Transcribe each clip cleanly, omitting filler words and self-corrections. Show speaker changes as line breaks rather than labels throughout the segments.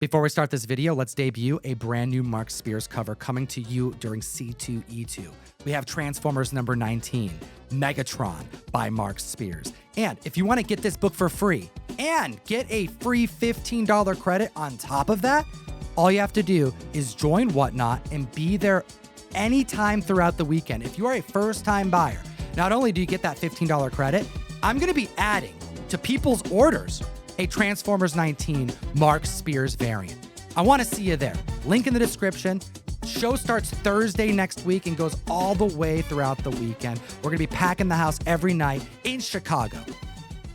Before we start this video, let's debut a brand new Mark Spears cover coming to you during C2E2. We have Transformers number 19, Megatron by Mark Spears. And if you want to get this book for free and get a free $15 credit on top of that, all you have to do is join Whatnot and be there anytime throughout the weekend. If you are a first-time buyer, not only do you get that $15 credit, I'm going to be adding to people's orders a Transformers 19 Mark Spears variant. I want to see you there. Link in the description. Show starts Thursday next week and goes all the way throughout the weekend. We're going to be packing the house every night in Chicago.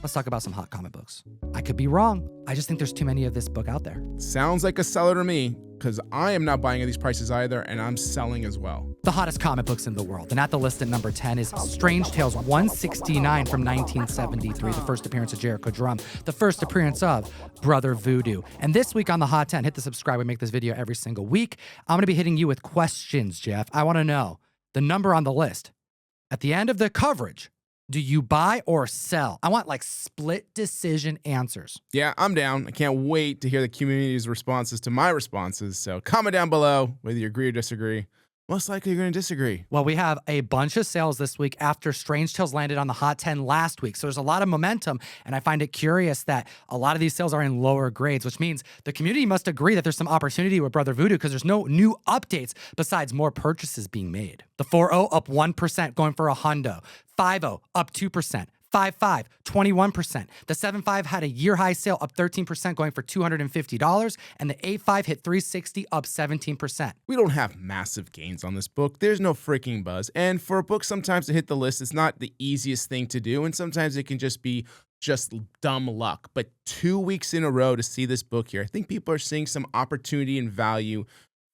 Let's talk about some hot comic books. I could be wrong. I just think there's too many of this book out there.
Sounds like a seller to me, because I am not buying at these prices either, and I'm selling as well.
The hottest comic books in the world. And at the list at number 10 is Strange Tales 169 from 1973, the first appearance of Jericho Drum, the first appearance of Brother Voodoo. And this week on the Hot 10, hit the subscribe. We make this video every single week. I'm going to be hitting you with questions, Jeff. I want to know the number on the list. At the end of the coverage, do you buy or sell? I want like split decision answers.
Yeah, I'm down. I can't wait to hear the community's responses to my responses. So comment down below whether you agree or disagree. Most likely you're going to disagree.
Well, we have a bunch of sales this week after Strange Tales landed on the Hot 10 last week. So there's a lot of momentum, and I find it curious that a lot of these sales are in lower grades, which means the community must agree that there's some opportunity with Brother Voodoo because there's no new updates besides more purchases being made. The 4.0 up 1% going for a hundo. 5.0 up 2%. 5.5, 21%. The 7.5 had a year-high sale up 13% going for $250, and the 8.5 hit 360 up 17%.
We don't have massive gains on this book. There's no freaking buzz. And for a book sometimes to hit the list, it's not the easiest thing to do, and sometimes it can just be dumb luck. But 2 weeks in a row to see this book here, I think people are seeing some opportunity and value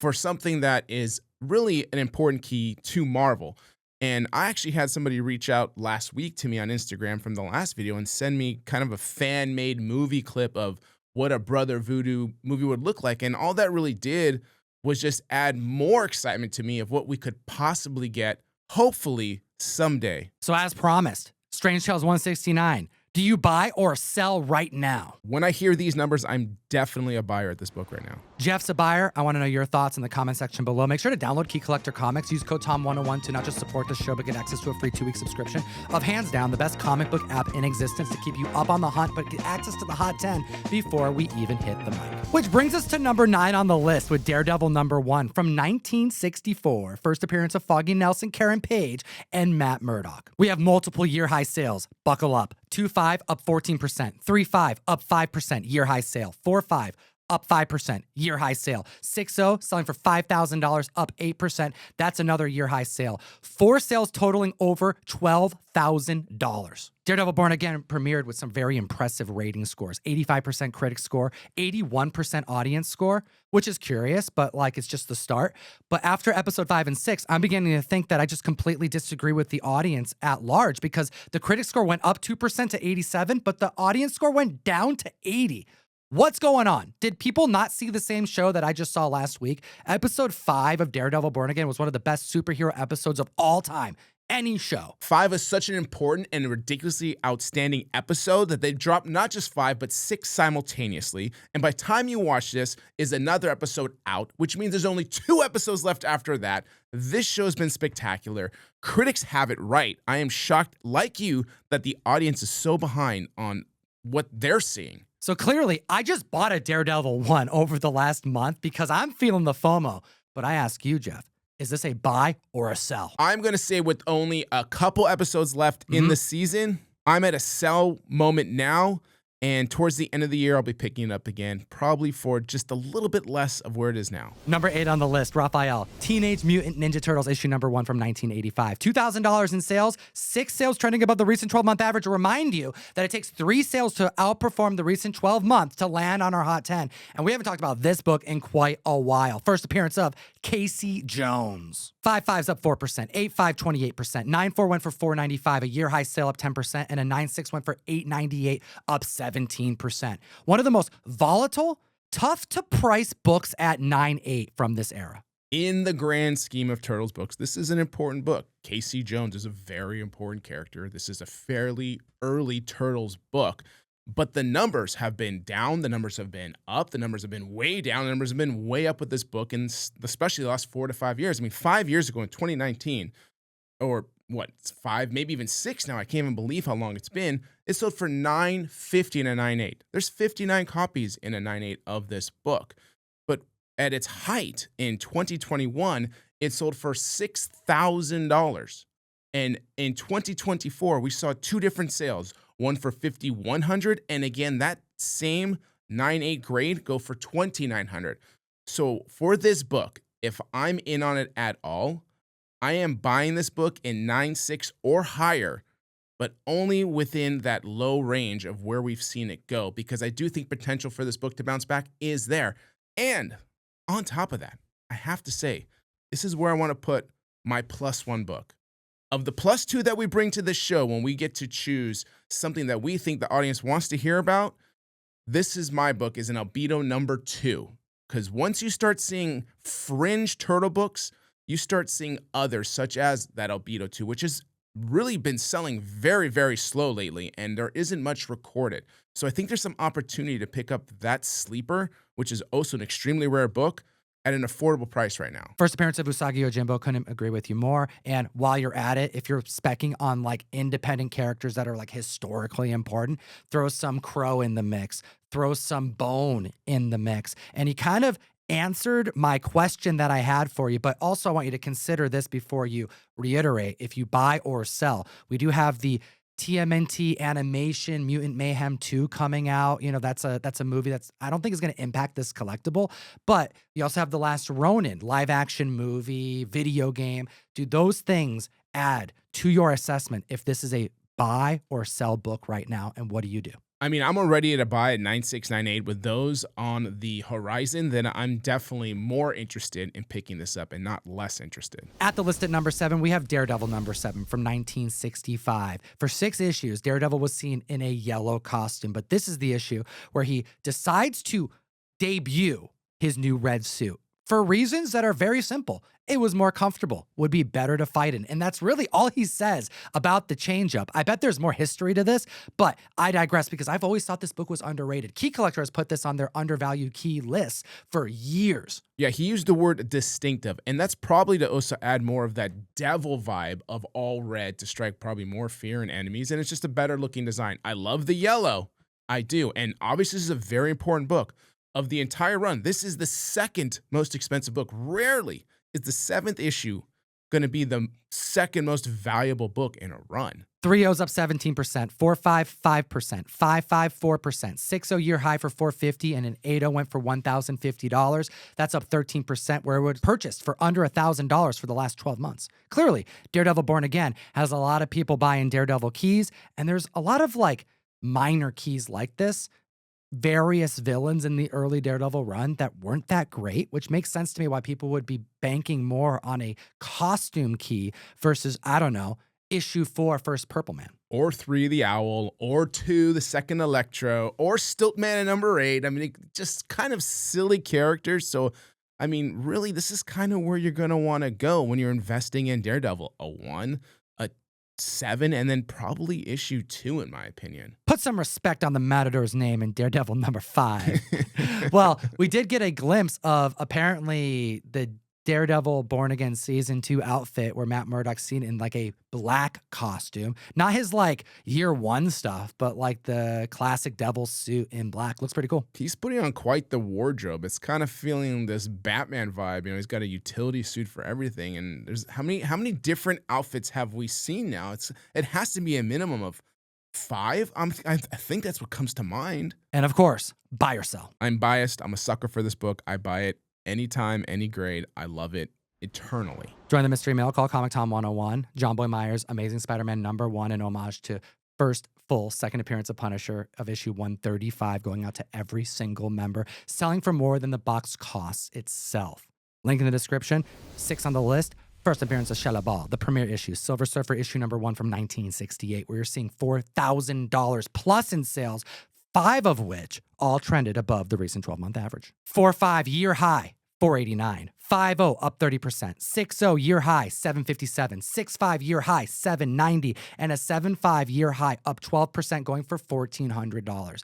for something that is really an important key to Marvel. And I actually had somebody reach out last week to me on Instagram from the last video and send me kind of a fan-made movie clip of what a Brother Voodoo movie would look like. And all that really did was just add more excitement to me of what we could possibly get, hopefully, someday.
So as promised, Strange Tales 169. Do you buy or sell right now?
When I hear these numbers, I'm definitely a buyer at this book right now.
Jeff's a buyer. I want to know your thoughts in the comment section below. Make sure to download Key Collector Comics. Use code TOM101 to not just support the show, but get access to a free 2-week subscription of hands down the best comic book app in existence to keep you up on the hunt, but get access to the Hot 10 before we even hit the mic. Which brings us to number 9 on the list with Daredevil number 1 from 1964. First appearance of Foggy Nelson, Karen Page, and Matt Murdock. We have multiple year-high sales. Buckle up. 2.5 up 14%. 3.5 up 5% year-high sale. 4.5 up 5%, year-high sale. 6.0 selling for $5,000, up 8%. That's another year-high sale. 4 sales totaling over $12,000. Daredevil Born Again premiered with some very impressive rating scores. 85% critic score, 81% audience score, which is curious, but like it's just the start. But after episode 5 and 6, I'm beginning to think that I just completely disagree with the audience at large because the critic score went up 2% to 87, but the audience score went down to 80. What's going on? Did people not see the same show that I just saw last week? Episode 5 of Daredevil Born Again was one of the best superhero episodes of all time. Any show.
5 is such an important and ridiculously outstanding episode that they dropped not just 5, but 6 simultaneously. And by the time you watch this, is another episode out, which means there's only 2 episodes left after that. This show's been spectacular. Critics have it right. I am shocked, like you, that the audience is so behind on what they're seeing.
So clearly, I just bought a Daredevil 1 over the last month because I'm feeling the FOMO. But I ask you, Jeff, is this a buy or a sell?
I'm going to say with only a couple episodes left in the season, I'm at a sell moment now. And towards the end of the year, I'll be picking it up again, probably for just a little bit less of where it is now.
Number 8 on the list, Raphael, Teenage Mutant Ninja Turtles issue number 1 from 1985. $2,000 in sales, 6 sales trending above the recent 12-month average. To remind you that it takes 3 sales to outperform the recent 12 months to land on our Hot 10. And we haven't talked about this book in quite a while. First appearance of Casey Jones. 5.5's up 4%, 8.5 28%, 9.4 went for $495, a year high sale up 10%, and a 9.6 went for $898, up 17%. One of the most volatile, tough to price books at 9.8 from this era.
In the grand scheme of Turtles books, this is an important book. Casey Jones is a very important character. This is a fairly early Turtles book. But the numbers have been down, the numbers have been up, the numbers have been way down, the numbers have been way up with this book, and especially the last 4 to 5 years. I mean, 5 years ago in 2019, or what, it's 5, maybe even 6 now. I can't even believe how long it's been. It sold for $9.50 in a 9.8. There's 59 copies in a 9.8 of this book. But at its height in 2021, it sold for $6,000. And in 2024, we saw 2 different sales, one for $5,100, and again, that same 9.8 grade go for $2,900. So for this book, if I'm in on it at all, I am buying this book in 9.6 or higher, but only within that low range of where we've seen it go, because I do think potential for this book to bounce back is there. And on top of that, I have to say, this is where I want to put my +1 book. Of the +2 that we bring to this show when we get to choose something that we think the audience wants to hear about, this is my book, is an albedo number 2. Because once you start seeing fringe turtle books, you start seeing others, such as that albedo 2, which has really been selling very, very slow lately, and there isn't much recorded. So I think there's some opportunity to pick up that sleeper, which is also an extremely rare book, at an affordable price right now.
First appearance of Usagi Yojimbo, couldn't agree with you more. And while you're at it, if you're specking on like independent characters that are like historically important, throw some Crow in the mix, throw some Bone in the mix. And he kind of answered my question that I had for you, but also I want you to consider this before you reiterate if you buy or sell. We do have the TMNT animation Mutant Mayhem 2 coming out. You know, that's a movie that's I don't think is going to impact this collectible, but you also have The Last Ronin live action movie, video game. Do those things add to your assessment if this is a buy or sell book right now, and what do you do?
I mean, I'm already to buy at 9.6, 9.8. With those on the horizon, then I'm definitely more interested in picking this up and not less interested.
At the list at number 7, we have Daredevil number 7 from 1965. For 6 issues, Daredevil was seen in a yellow costume, but this is the issue where he decides to debut his new red suit for reasons that are very simple. It was more comfortable, would be better to fight in. And that's really all he says about the change-up. I bet there's more history to this, but I digress because I've always thought this book was underrated. Key Collector has put this on their undervalued key lists for years.
Yeah, he used the word distinctive, and that's probably to also add more of that devil vibe of all red to strike probably more fear in enemies, and it's just a better looking design. I love the yellow. I do, and obviously this is a very important book. Of the entire run, this is the second most expensive book. Rarely is the 7th issue going to be the second most valuable book in a run.
3.0's up 17%, 4.5 5%, 5.5 4%, 6.0 year high for $450, and an 8.0 went for $1,050. That's up 13%, where it was purchased for under $1,000 for the last 12 months. Clearly, Daredevil Born Again has a lot of people buying Daredevil keys, and there's a lot of like minor keys like this. Various villains in the early Daredevil run that weren't that great, which makes sense to me why people would be banking more on a costume key versus, I don't know, issue 4 first Purple Man.
Or 3 the Owl, or 2 the second Electro, or Stiltman at number 8. I mean, just kind of silly characters. So, I mean, really, this is kind of where you're going to want to go when you're investing in Daredevil. A 1, a 7, and then probably issue 2, in my opinion.
Put some respect on the Matador's name in Daredevil number 5. Well, we did get a glimpse of apparently the Daredevil Born Again Season 2 outfit where Matt Murdock's seen in like a black costume. Not his like year 1 stuff, but like the classic devil suit in black. Looks pretty cool.
He's putting on quite the wardrobe. It's kind of feeling this Batman vibe. You know, he's got a utility suit for everything. And there's how many different outfits have we seen now? It has to be a minimum of 5. I think that's what comes to mind.
And of course, buy or sell.
I'm biased. I'm a sucker for this book. I buy it anytime, any grade. I love it eternally.
Join the mystery mail call Comic Tom 101. John Boy Myers, Amazing Spider-Man number 1, in homage to first full second appearance of Punisher of issue 135, going out to every single member, selling for more than the box costs itself. Link in the description. 6 on the list. First appearance of Shatilov, the premiere issue, Silver Surfer issue number 1 from 1968, where you're seeing $4,000 plus in sales, 5 of which all trended above the recent 12-month average. 4.5 year high 489. 5-0 up 30%. 6-0 year high 757. 6-5 year high 790, and a 7-5 year high up 12% going for $1,400.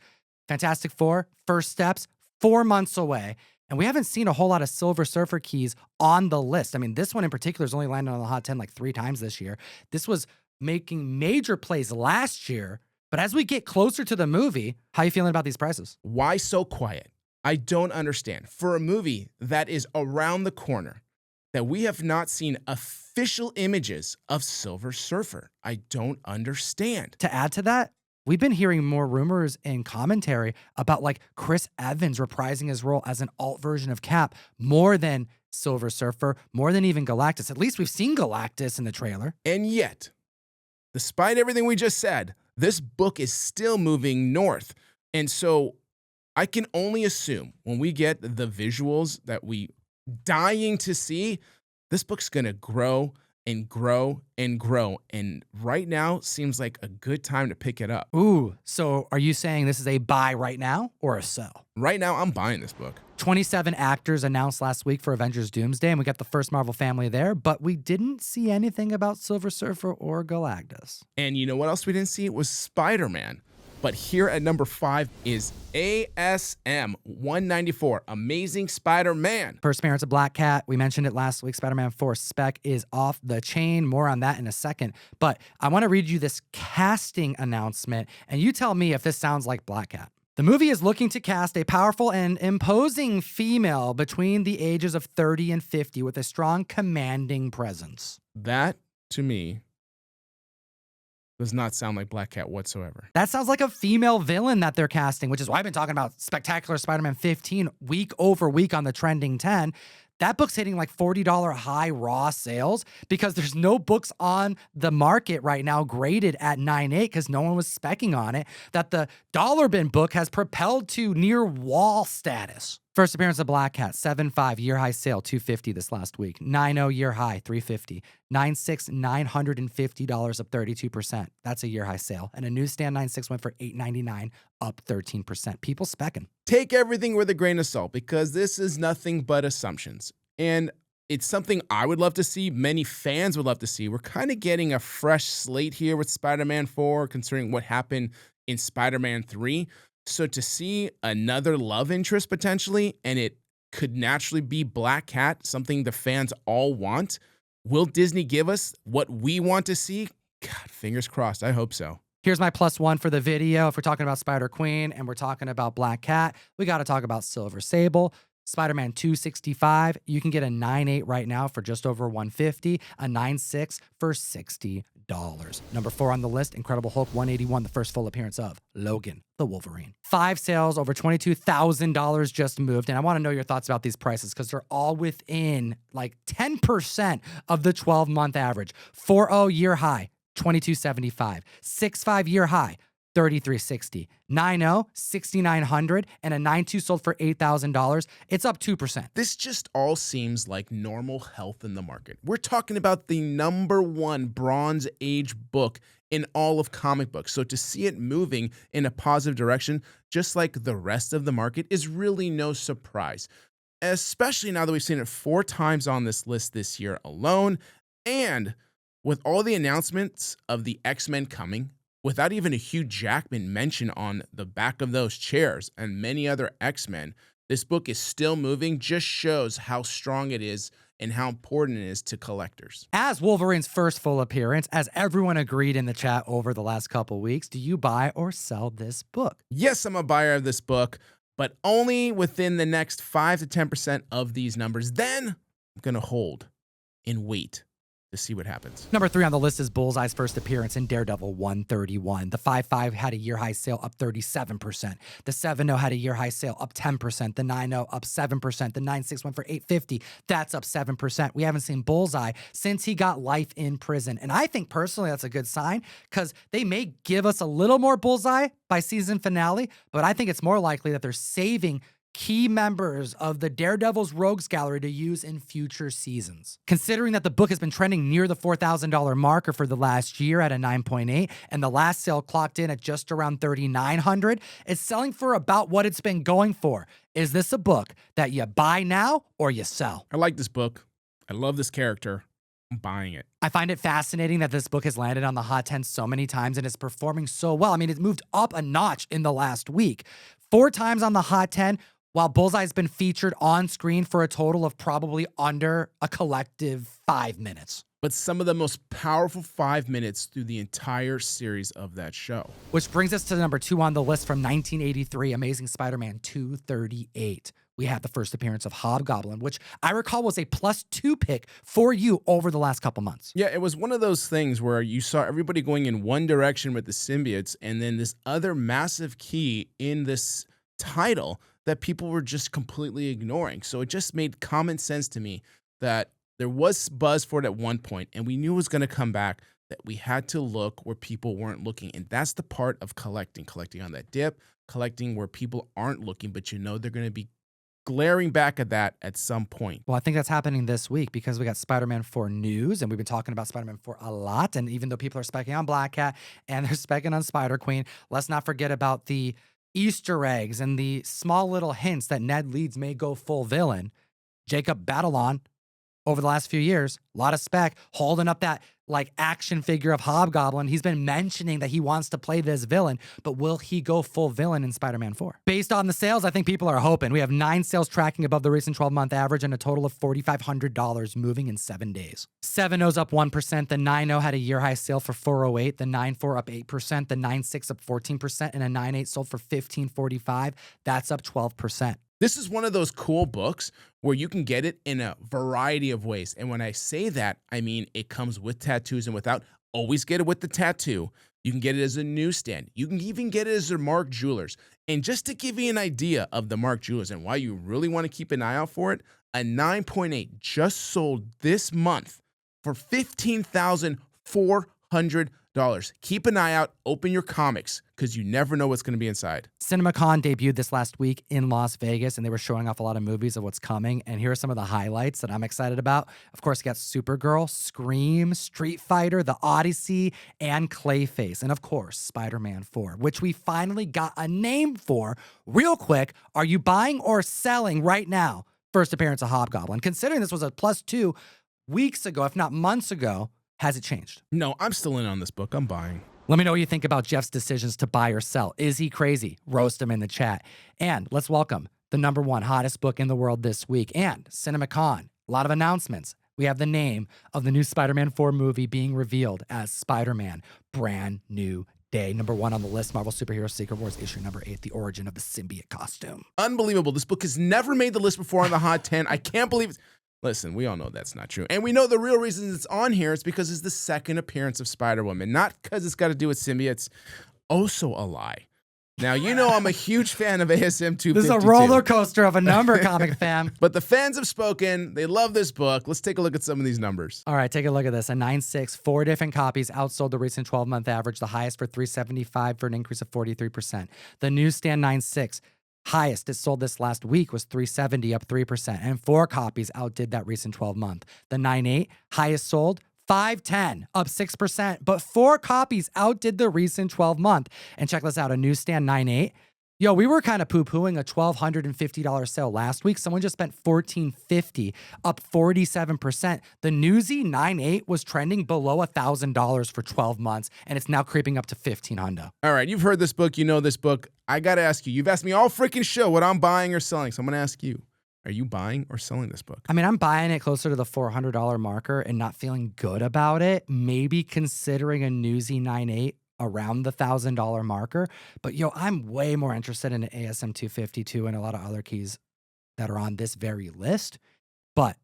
Fantastic Four, First Steps, 4 months away. And we haven't seen a whole lot of Silver Surfer keys on the list. I mean, this one in particular has only landed on the Hot 10 like 3 times this year. This was making major plays last year. But as we get closer to the movie, how are you feeling about these prices?
Why so quiet? I don't understand. For a movie that is around the corner, that we have not seen official images of Silver Surfer, I don't understand.
To add to that, we've been hearing more rumors and commentary about like Chris Evans reprising his role as an alt version of Cap more than Silver Surfer, more than even Galactus. At least we've seen Galactus in the trailer.
And yet, despite everything we just said, this book is still moving north. And so I can only assume when we get the visuals that we dying to see, this book's going to grow and grow and grow. And right now seems like a good time to pick it up.
Ooh, so are you saying this is a buy right now or a sell?
Right now, I'm buying this book.
27 actors announced last week for Avengers Doomsday, and we got the first Marvel family there, but we didn't see anything about Silver Surfer or Galactus.
And you know what else we didn't see? It was Spider-Man. But here at number 5 is ASM 194, Amazing Spider-Man.
First appearance of Black Cat. We mentioned it last week. Spider-Man 4 spec is off the chain. More on that in a second. But I want to read you this casting announcement, and you tell me if this sounds like Black Cat. The movie is looking to cast a powerful and imposing female between the ages of 30 and 50 with a strong, commanding presence.
That, to me, does not sound like Black Cat whatsoever.
That sounds like a female villain that they're casting, which is why I've been talking about Spectacular Spider-Man 15 week over week on the trending 10. That book's hitting like $40 high raw sales because there's no books on the market right now graded at 9.8 because no one was speccing on it, that the dollar bin book has propelled to near wall status. First appearance of Black Cat, 7.5 year high sale, $250 this last week. 9.0 year high, $350. 9.6, $950, up 32%. That's a year high sale. And a newsstand 9.6 went for $899, up 13%. People specking.
Take everything with a grain of salt because this is nothing but assumptions. And it's something I would love to see. Many fans would love to see. We're kind of getting a fresh slate here with Spider-Man 4, considering what happened in Spider-Man 3. So to see another love interest potentially, and it could naturally be Black Cat, something the fans all want. Will Disney give us what we want to see? God, fingers crossed. I hope so.
Here's my +1 for the video. If we're talking about Spider-Queen and we're talking about Black Cat, we got to talk about Silver Sable. Spider-Man 265, you can get a 9.8 right now for just over $150, a 9.6 for $60. Number 4 on the list, Incredible Hulk 181, the first full appearance of Logan, the Wolverine. 5 sales, over $22,000 just moved, and I want to know your thoughts about these prices because they're all within like 10% of the 12-month average. 4.0 year high, $22.75. 6.5 year high, $33.60. 9.0, $6,900, and a 9.2 sold for $8,000. It's up 2%.
This just all seems like normal health in the market. We're talking about the #1 Bronze Age book in all of comic books. So to see it moving in a positive direction, just like the rest of the market, is really no surprise. Especially now that we've seen it 4 times on this list this year alone. And with all the announcements of the X-Men coming, without even a Hugh Jackman mention on the back of those chairs and many other X-Men, this book is still moving, just shows how strong it is and how important it is to collectors.
As Wolverine's first full appearance, as everyone agreed in the chat over the last couple weeks, do you buy or sell this book?
Yes, I'm a buyer of this book, but only within the next 5 to 10% of these numbers. Then I'm going to hold and wait to see what happens.
Number 3 on the list is Bullseye's first appearance in Daredevil 131. The 5.5 had a year high sale up 37%. The 7.0 had a year high sale up 10%. The 9.0 up 7%. The 9.6 went for $850. That's up 7%. We haven't seen Bullseye since he got life in prison. And I think personally that's a good sign because they may give us a little more Bullseye by season finale, but I think it's more likely that they're saving key members of the Daredevil's Rogues Gallery to use in future seasons. Considering that the book has been trending near the $4,000 marker for the last year at a 9.8, and the last sale clocked in at just around $3,900, it's selling for about what it's been going for. Is this a book that you buy now or you sell?
I like this book. I love this character. I'm buying it.
I find it fascinating that this book has landed on the Hot 10 so many times and is performing so well. I mean, it's moved up a notch in the last week. 4 times on the Hot 10, while Bullseye's been featured on screen for a total of probably under a collective 5 minutes.
But some of the most powerful 5 minutes through the entire series of that show.
Which brings us to number 2 on the list from 1983, Amazing Spider-Man 238. We had the first appearance of Hobgoblin, which I recall was a +2 pick for you over the last couple months.
Yeah, it was one of those things where you saw everybody going in one direction with the symbiotes, and then this other massive key in this title that people were just completely ignoring. So it just made common sense to me that there was buzz for it at one point, and we knew it was going to come back, that we had to look where people weren't looking. And that's the part of collecting on that dip, collecting where people aren't looking, but you know they're going to be glaring back at that at some point.
Well, I think that's happening this week because we got Spider-Man 4 news, and we've been talking about Spider-Man 4 a lot. And even though people are specking on Black Cat and they're specking on Spider-Queen, let's not forget about the Easter eggs and the small little hints that Ned Leeds may go full villain. Jacob Batalon, over the last few years, a lot of spec, holding up that like action figure of Hobgoblin. He's been mentioning that he wants to play this villain, but will he go full villain in Spider-Man 4? Based on the sales, I think people are hoping. We have 9 sales tracking above the recent 12-month average and a total of $4,500 moving in 7 days. 7.0's up 1%. The 9.0 had a year-high sale for $408. The 9.4 up 8%. The 9.6 up 14%. And a 9.8 sold for $1,545. That's up 12%.
This is one of those cool books where you can get it in a variety of ways. And when I say that, I mean it comes with tattoos and without. Always get it with the tattoo. You can get it as a newsstand. You can even get it as a Mark Jewelers. And just to give you an idea of the Mark Jewelers and why you really want to keep an eye out for it, a 9.8 just sold this month for $15,400. Keep an eye out. Open your comics because you never know what's going to be inside.
CinemaCon debuted this last week in Las Vegas, and they were showing off a lot of movies of what's coming. And here are some of the highlights that I'm excited about. Of course, you got Supergirl, Scream, Street Fighter, The Odyssey, and Clayface. And of course, Spider-Man 4, which we finally got a name for. Real quick, are you buying or selling right now? First appearance of Hobgoblin. Considering this was a +2 weeks ago, if not months ago, has it changed?
No, I'm still in on this book. I'm buying.
Let me know what you think about Jeff's decisions to buy or sell. Is he crazy? Roast him in the chat. And let's welcome the #1 hottest book in the world this week and CinemaCon. A lot of announcements. We have the name of the new Spider-Man 4 movie being revealed as Spider-Man Brand New Day. #1 on the list, Marvel Superhero Secret Wars issue #8, The Origin of the Symbiote Costume.
Unbelievable. This book has never made the list before on the Hot 10. I can't believe it. Listen, we all know that's not true. And we know the real reason it's on here is because it's the second appearance of Spider-Woman, not because it's got to do with symbiotes. Also a lie. Now, you know I'm a huge fan of ASM 252.
This is a roller coaster of a number, comic fam.
But the fans have spoken. They love this book. Let's take a look at some of these numbers.
All right, take a look at this. A 9.6, 4 different copies outsold the recent 12-month average, the highest for $375 for an increase of 43%. The newsstand 9.6. Highest it sold this last week was $370, up 3%, and 4 copies outdid that recent 12-month. The 9.8, highest sold, $510, up 6%, but 4 copies outdid the recent 12-month. And check this out, a newsstand 9.8. Yo, we were kind of poo-pooing a $1,250 sale last week. Someone just spent $1,450, up 47%. The Newsy 9.8 was trending below $1,000 for 12 months, and it's now creeping up to $1,500.
All right, you've heard this book. You know this book. I got to ask you. You've asked me all freaking show what I'm buying or selling. So I'm going to ask you. Are you buying or selling this book?
I mean, I'm buying it closer to the $400 marker and not feeling good about it. Maybe considering a Newsy 9.8 around the $1,000 marker. But yo, I'm way more interested in an ASM 252 and a lot of other keys that are on this very list. But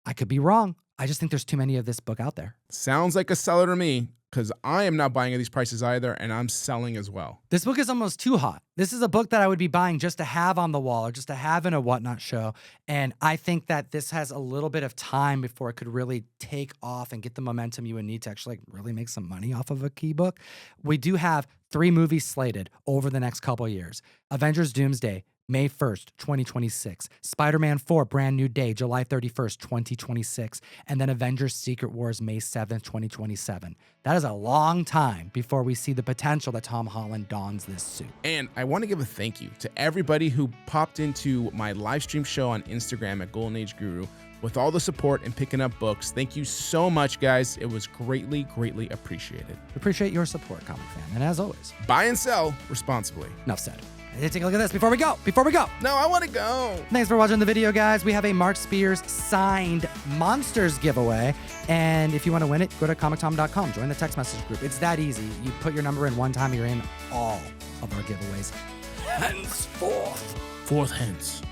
I could be wrong. I just think there's too many of this book out there.
Sounds like a seller to me, because I am not buying at these prices either, and I'm selling as well.
This book is almost too hot. This is a book that I would be buying just to have on the wall or just to have in a whatnot show. And I think that this has a little bit of time before it could really take off and get the momentum you would need to actually really make some money off of a key book. We do have 3 movies slated over the next couple of years. Avengers Doomsday, May 1st, 2026. Spider-Man 4, Brand New Day, July 31st, 2026. And then Avengers Secret Wars, May 7th, 2027. That is a long time before we see the potential that Tom Holland dons this suit.
And I want to give a thank you to everybody who popped into my live stream show on Instagram at Golden Age Guru with all the support and picking up books. Thank you so much, guys. It was greatly, greatly appreciated.
We appreciate your support, comic fan. And as always,
buy and sell responsibly.
Enough said. Hey, take a look at this before we go.
No, I want to go.
Thanks for watching the video, guys. We have a Mark Spears signed Monsters giveaway. And if you want to win it, go to comictom.com. Join the text message group. It's that easy. You put your number in one time, you're in all of our giveaways. Henceforth.
Forth hence.